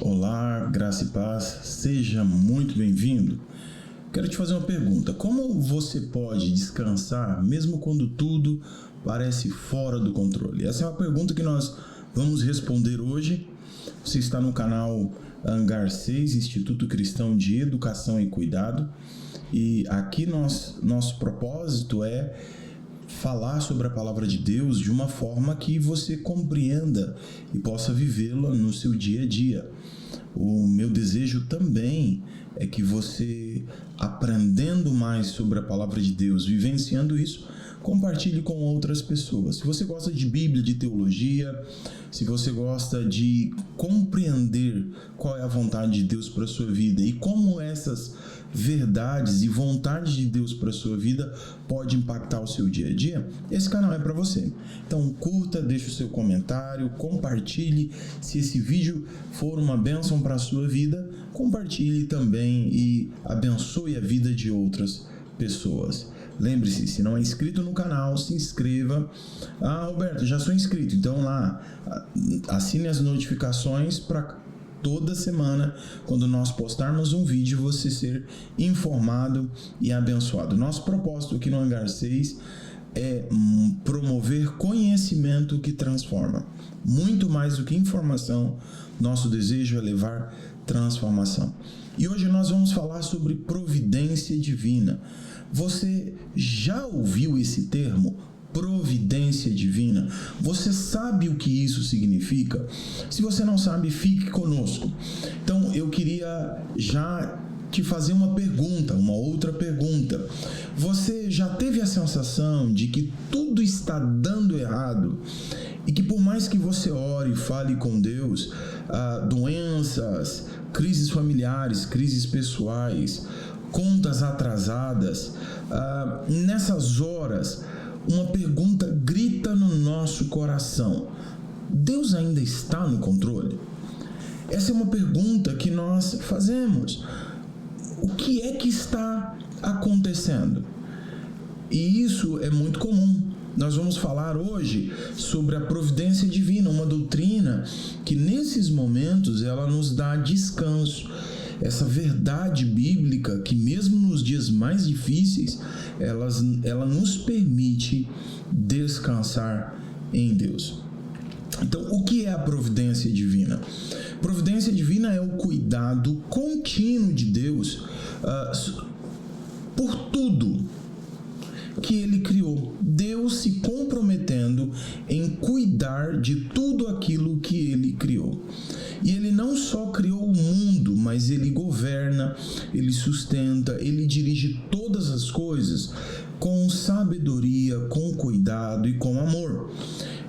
Olá, graça e paz, seja muito bem-vindo. Quero te fazer uma pergunta: como você pode descansar mesmo quando tudo parece fora do controle? Essa é uma pergunta que nós vamos responder hoje. Você está no canal Hangar 6, Instituto Cristão de Educação e Cuidado, e aqui nosso propósito é falar sobre a palavra de Deus de uma forma que você compreenda e possa vivê-la no seu dia a dia. O meu desejo também é que você, aprendendo mais sobre a palavra de Deus, vivenciando isso, compartilhe com outras pessoas. Se você gosta de Bíblia, de teologia, se você gosta de compreender qual é a vontade de Deus para a sua vida e como essas verdades e vontades de Deus para a sua vida pode impactar o seu dia a dia, esse canal é para você. Então curta, deixe o seu comentário, compartilhe. Se esse vídeo for uma bênção para a sua vida, compartilhe também e abençoe a vida de outras pessoas. Lembre-se, se não é inscrito no canal, se inscreva. Roberto, já sou inscrito, então lá, assine as notificações para toda semana, quando nós postarmos um vídeo, você ser informado e abençoado. Nosso propósito aqui no Hangar 6 é promover conhecimento que transforma. Muito mais do que informação, nosso desejo é levar transformação. E hoje nós vamos falar sobre providência divina. Você já ouviu esse termo? Providência divina. Você sabe o que isso significa? Se você não sabe, fique conosco. Então eu queria já te fazer uma outra pergunta. Você já teve a sensação de que tudo está dando errado e que por mais que você ore e fale com Deus, doenças, crises familiares, crises pessoais, contas atrasadas, nessas horas uma pergunta grita no nosso coração: Deus ainda está no controle? Essa é uma pergunta que nós fazemos. O que é que está acontecendo? E isso é muito comum. Nós vamos falar hoje sobre a providência divina, uma doutrina que nesses momentos ela nos dá descanso. Essa verdade bíblica que mesmo nos dias mais difíceis, ela nos permite descansar em Deus. Então, o que é a providência divina? Providência divina é o cuidado contínuo de Deus por tudo que Ele criou. Deus se comprometendo em cuidar de tudo aquilo que Ele criou. E Ele não só criou o mundo, mas Ele governa, Ele sustenta, Ele dirige todas as coisas com sabedoria, com cuidado e com amor.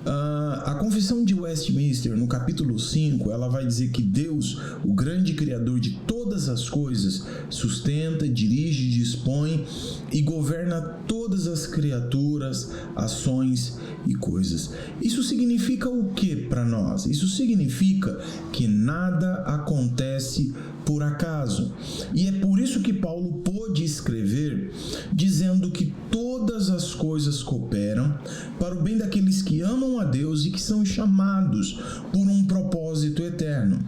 A Confissão de Westminster, no capítulo 5, ela vai dizer que Deus, o grande Criador de todas as coisas, sustenta, dirige, dispõe e governa todas as criaturas, ações e coisas. Isso significa o que para nós? Isso significa que nada acontece por acaso. E é por isso que Paulo pôde escrever dizendo que todas as coisas cooperam para o bem daqueles que amam a Deus e que são chamados por um propósito eterno.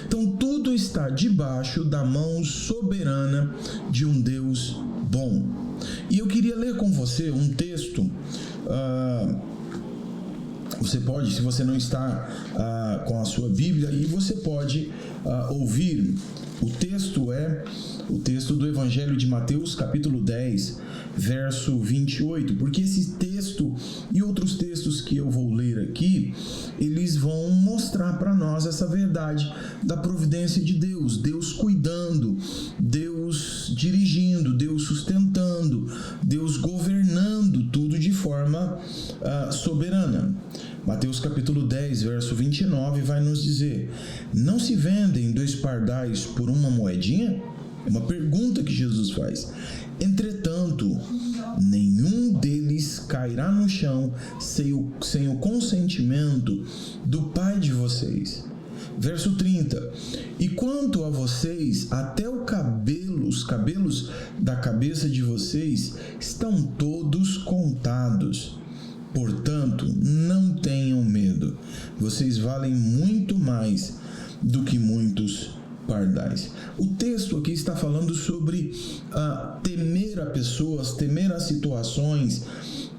Então tudo está debaixo da mão soberana de um Deus bom. E eu queria ler com você um texto. Você pode, se você não está com a sua Bíblia, aí você pode ouvir. O texto é o texto do Evangelho de Mateus, capítulo 10, verso 28, porque esse texto e outros textos que eu vou ler aqui, eles vão mostrar para nós essa verdade da providência de Deus, Deus cuidando, Deus dirigindo, Deus sustentando, Deus governando tudo de forma soberana. Mateus capítulo 10, verso 29 vai nos dizer: não se vendem 2 pardais por uma moedinha? É uma pergunta que Jesus faz. Entretanto, nenhum deles cairá no chão sem o consentimento do Pai de vocês. Verso 30. E quanto a vocês, até os cabelos da cabeça de vocês estão todos contados. Portanto, não tenham medo. Vocês valem muito mais do que muitos pardais. O texto aqui está falando sobre temer a pessoas, temer a situações,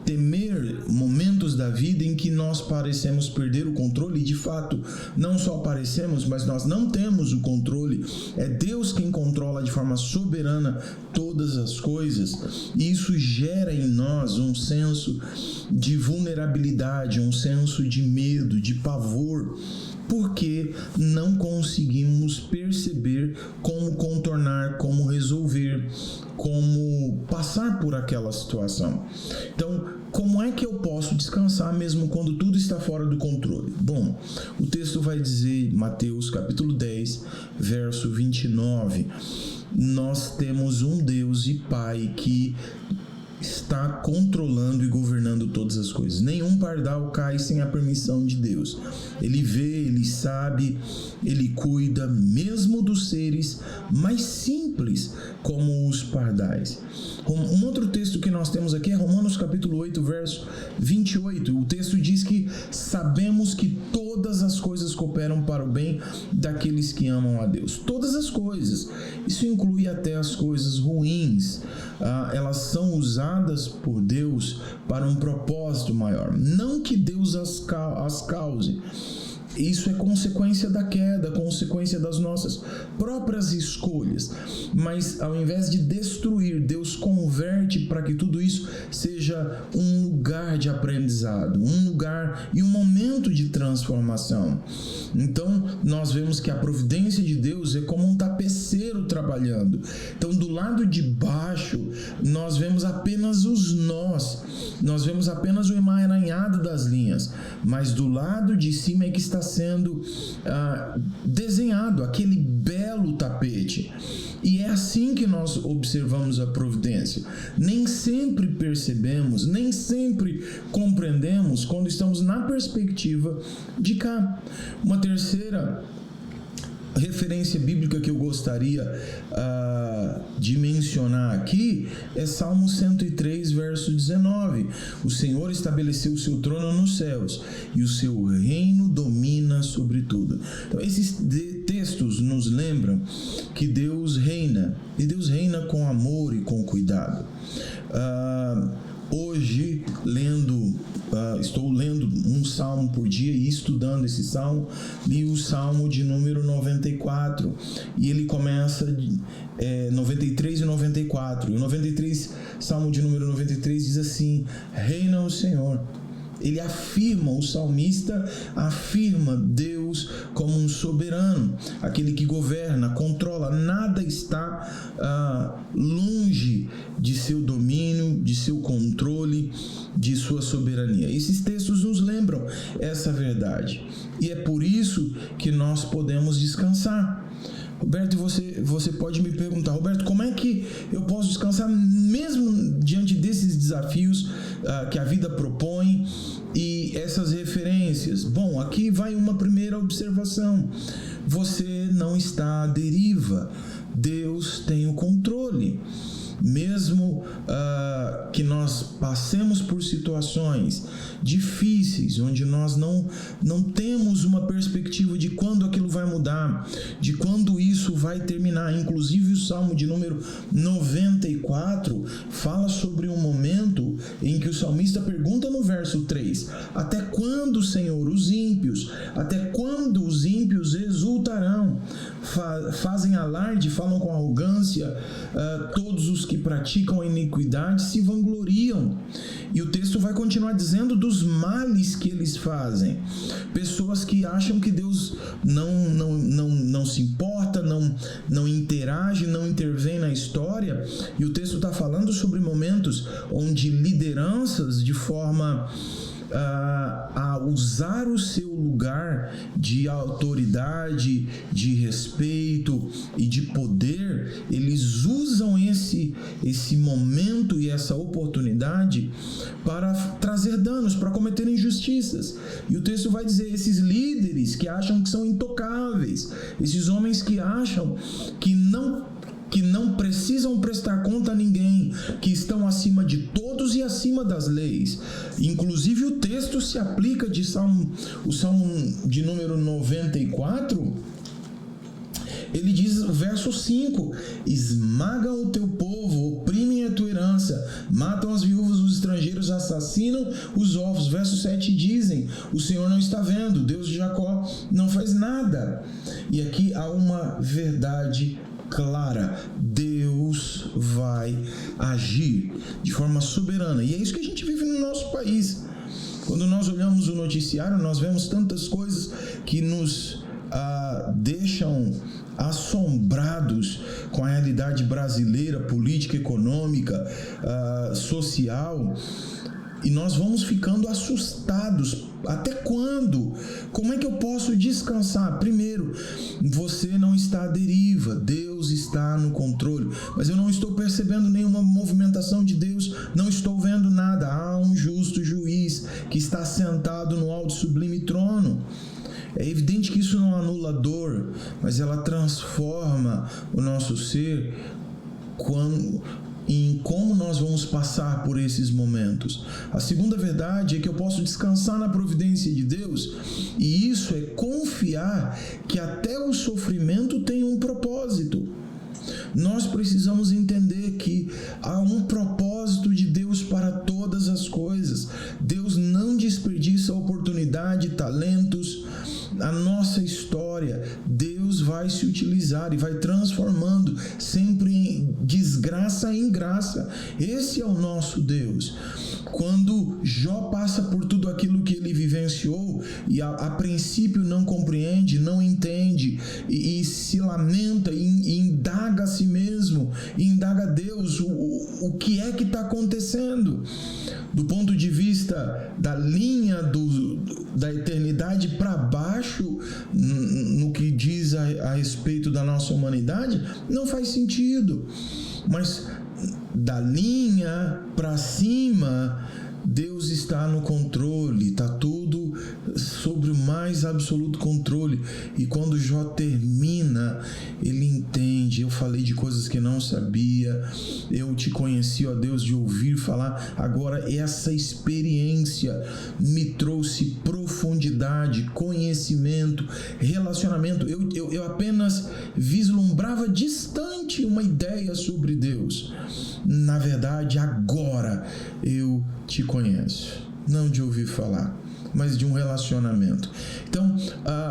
temer momentos da vida em que nós parecemos perder o controle, e de fato não só parecemos, mas nós não temos o controle. É Deus quem controla de forma soberana todas as coisas, e isso gera em nós um senso de vulnerabilidade, um senso de medo, de pavor, porque não conseguimos perceber como contornar, como resolver, como passar por aquela situação. Então, como é que eu posso descansar mesmo quando tudo está fora do controle? Bom, o texto vai dizer, Mateus capítulo 10, verso 29, nós temos um Deus e Pai que está controlando e governando todas as coisas. Nenhum pardal cai sem a permissão de Deus. Ele vê, ele sabe, ele cuida mesmo dos seres mais simples como os pardais. Um outro texto que nós temos aqui é Romanos capítulo 8, verso 28. O texto diz que sabemos que todas as coisas cooperam para o bem daqueles que amam a Deus. Todas as coisas. Isso inclui até as coisas ruins. Elas são usadas por Deus para um propósito maior. Não que Deus as cause. Isso é consequência da queda, consequência das nossas próprias escolhas. Mas ao invés de destruir, Deus converte para que tudo isso seja um lugar de aprendizado, um lugar e um momento de transformação. Então, nós vemos que a providência de Deus é como um tapeceiro trabalhando. Então, do lado de baixo, nós vemos apenas os nós, nós vemos apenas o emaranhado das linhas, mas do lado de cima é que está sendo desenhado aquele belo tapete. E é assim que nós observamos a providência. Nem sempre percebemos, nem sempre compreendemos quando estamos na perspectiva de cá. Uma terceira referência bíblica que eu gostaria de mencionar aqui é Salmo 103, verso 19. O Senhor estabeleceu o seu trono nos céus e o seu reino domina sobre tudo. Então, esses textos nos lembram que Deus reina, e Deus reina com amor e com cuidado. Hoje, estou lendo um salmo por dia e estudando esse salmo, li o salmo de número 94, e ele começa 93 e 94, e o 93, salmo de número 93 diz assim: reina o Senhor. Ele afirma, o salmista afirma Deus como um soberano, aquele que governa, controla, nada está longe de seu domínio, de seu controle, de sua soberania. Esses textos nos lembram essa verdade, e é por isso que nós podemos descansar. Roberto, você pode me perguntar: Roberto, como é que eu posso descansar mesmo diante desses desafios que a vida propõe e essas referências? Bom, aqui vai uma primeira observação: você não está à deriva, Deus tem o controle. Mesmo que nós passemos por situações difíceis, onde nós não temos uma perspectiva de quando aquilo vai mudar, de quando isso vai terminar. Inclusive o Salmo de número 94 fala sobre um momento em que o salmista pergunta no verso 3: até quando, Senhor, os ímpios? Até quando os ímpios exultarão? Fazem alarde, falam com arrogância, todos os que praticam a iniquidade se vangloriam. E o texto vai continuar dizendo dos males que eles fazem. Pessoas que acham que Deus não se importa, não interage, não intervém na história. E o texto está falando sobre momentos onde lideranças, de forma a usar o seu lugar de autoridade, de respeito e de poder, eles usam esse momento e essa oportunidade para trazer danos, para cometer injustiças. E o texto vai dizer: esses líderes que acham que são intocáveis, esses homens que acham que não precisam prestar conta a ninguém, que estão acima de todos e acima das leis. Inclusive o texto se aplica o Salmo de número 94 Ele diz, verso 5, esmagam o teu povo, oprimem a tua herança, matam as viúvas, os estrangeiros, assassinam os órfãos. Verso 7 dizem, o Senhor não está vendo, Deus de Jacó não faz nada. E aqui há uma verdade clara, Deus vai agir de forma soberana, e é isso que a gente vive no nosso país. Quando nós olhamos o noticiário, nós vemos tantas coisas que nos deixam assombrados com a realidade brasileira, política, econômica, social, e nós vamos ficando assustados. Até quando? Como é que eu posso descansar? Primeiro, você não está à deriva, Deus está no controle, mas eu não estou percebendo nenhuma movimentação de Deus, não estou vendo nada. Há um justo juiz que está sentado no alto e sublime trono. É evidente que isso não anula a dor, mas ela transforma o nosso ser em como nós vamos passar por esses momentos. A segunda verdade é que eu posso descansar na providência de Deus, e isso é confiar que até o sofrimento tem um propósito. Nós precisamos entender que há um propósito de Deus para todas as coisas. Deus não desperdiça oportunidade, talentos, a nossa história. Deus vai se utilizar e vai transformando sempre em desgraça em graça. Esse é o nosso Deus. Quando Jó passa por tudo aquilo que ele vivenciou e a princípio não compreende, não entende e se lamenta e indaga a si mesmo, e indaga a Deus o que é que está acontecendo. Do ponto de vista da linha da eternidade para baixo, no que diz a respeito da nossa humanidade, não faz sentido. Mas da linha para cima, Deus está no controle, está tudo sobre o mais absoluto controle. E quando Jó termina, ele entende: eu falei de coisas que não sabia, eu te conheci, ó Deus, de ouvir falar, agora essa experiência me trouxe profundidade, conhecimento, relacionamento. Eu apenas vislumbrava distante uma ideia sobre Deus. Na verdade, agora eu te conheço, não de ouvir falar, mas de um relacionamento. Então,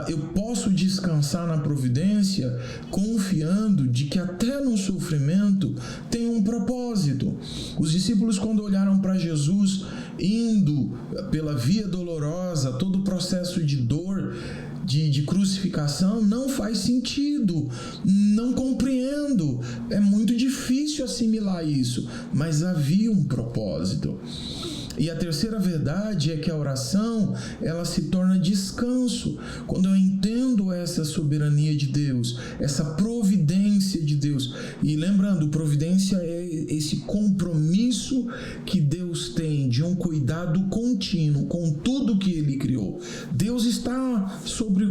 eu posso descansar na providência confiando de que até no sofrimento tem um propósito. Os discípulos, quando olharam para Jesus indo pela via dolorosa, todo o processo de dor, de crucificação, não faz sentido, não compreendo, é muito difícil assimilar isso, mas havia um propósito. E a terceira verdade é que a oração, ela se torna descanso. Quando eu entendo essa soberania de Deus, essa providência de Deus. E lembrando, providência é esse compromisso que Deus tem de um cuidado contínuo com tudo que Ele criou. Deus está sobre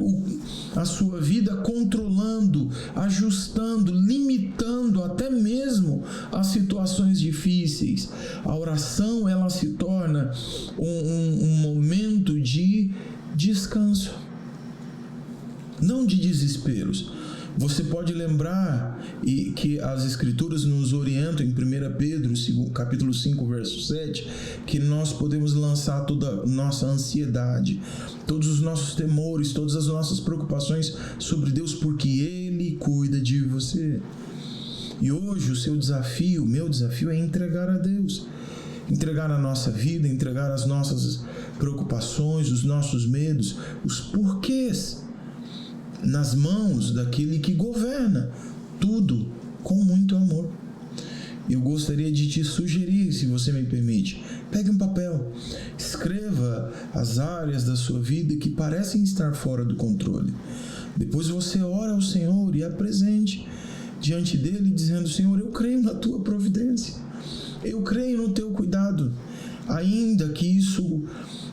a sua vida controlando, ajustando, limitando até mesmo as situações difíceis. A oração, ela se torna um momento de descanso, não de desesperos. Você pode lembrar que as Escrituras nos orientam em 1 Pedro, capítulo 5, verso 7, que nós podemos lançar toda a nossa ansiedade, todos os nossos temores, todas as nossas preocupações sobre Deus, porque Ele cuida de você. E hoje o seu desafio, o meu desafio é entregar a Deus. Entregar a nossa vida, entregar as nossas preocupações, os nossos medos, os porquês nas mãos daquele que governa tudo com muito amor. Eu gostaria de te sugerir, se você me permite, pegue um papel, escreva as áreas da sua vida que parecem estar fora do controle. Depois você ora ao Senhor e apresente diante dele, dizendo: Senhor, eu creio na tua providência. Eu creio no teu cuidado, ainda que isso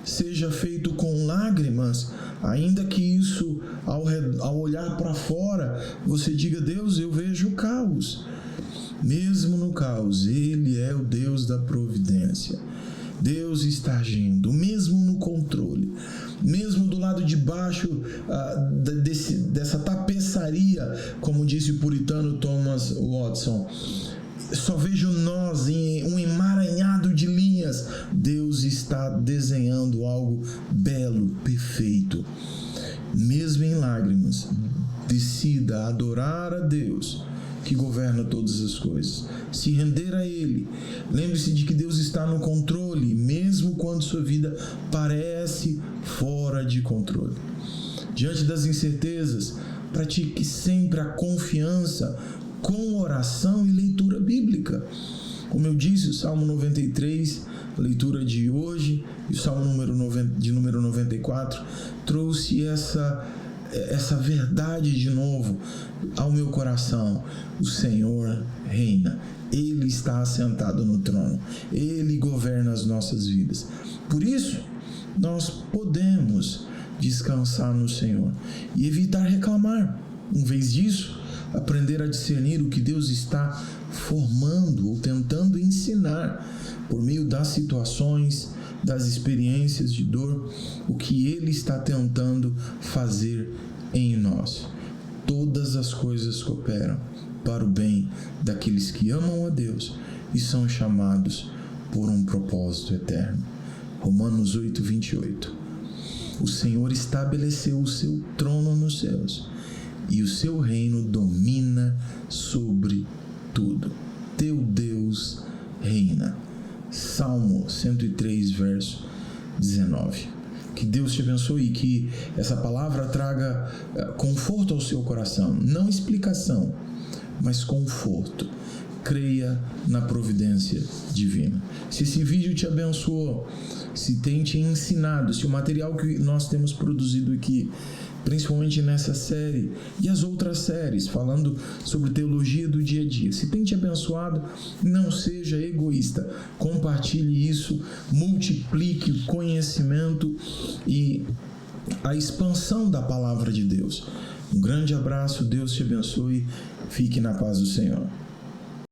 seja feito com lágrimas, ainda que isso, ao olhar para fora, você diga: Deus, eu vejo o caos. Mesmo no caos, Ele é o Deus da providência. Deus está agindo, mesmo no controle, mesmo do lado de baixo dessa tapeçaria via, como disse o puritano Thomas Watson, só vejo nós em um emaranhado de linhas. Deus está desenhando algo belo, perfeito. Mesmo em lágrimas, decida adorar a Deus, que governa todas as coisas. Se render a Ele. Lembre-se de que Deus está no controle, mesmo quando sua vida parece fora de controle. Diante das incertezas, pratique sempre a confiança com oração e leitura bíblica. Como eu disse, o Salmo 93, a leitura de hoje, e o Salmo de número 94, trouxe essa verdade de novo ao meu coração. O Senhor reina. Ele está assentado no trono. Ele governa as nossas vidas. Por isso, nós podemos descansar no Senhor e evitar reclamar. Em vez disso, aprender a discernir o que Deus está formando ou tentando ensinar por meio das situações, das experiências de dor, o que Ele está tentando fazer em nós. Todas as coisas cooperam para o bem daqueles que amam a Deus e são chamados por um propósito eterno. Romanos 8, 28. O Senhor estabeleceu o seu trono nos céus e o seu reino domina sobre tudo. Teu Deus reina. Salmo 103, verso 19. Que Deus te abençoe e que essa palavra traga conforto ao seu coração. Não explicação, mas conforto. Creia na providência divina. Se esse vídeo te abençoou, se tem te ensinado, se o material que nós temos produzido aqui, principalmente nessa série e as outras séries falando sobre teologia do dia a dia, se tem te abençoado, não seja egoísta, compartilhe isso, multiplique o conhecimento e a expansão da palavra de Deus. Um grande abraço, Deus te abençoe, fique na paz do Senhor.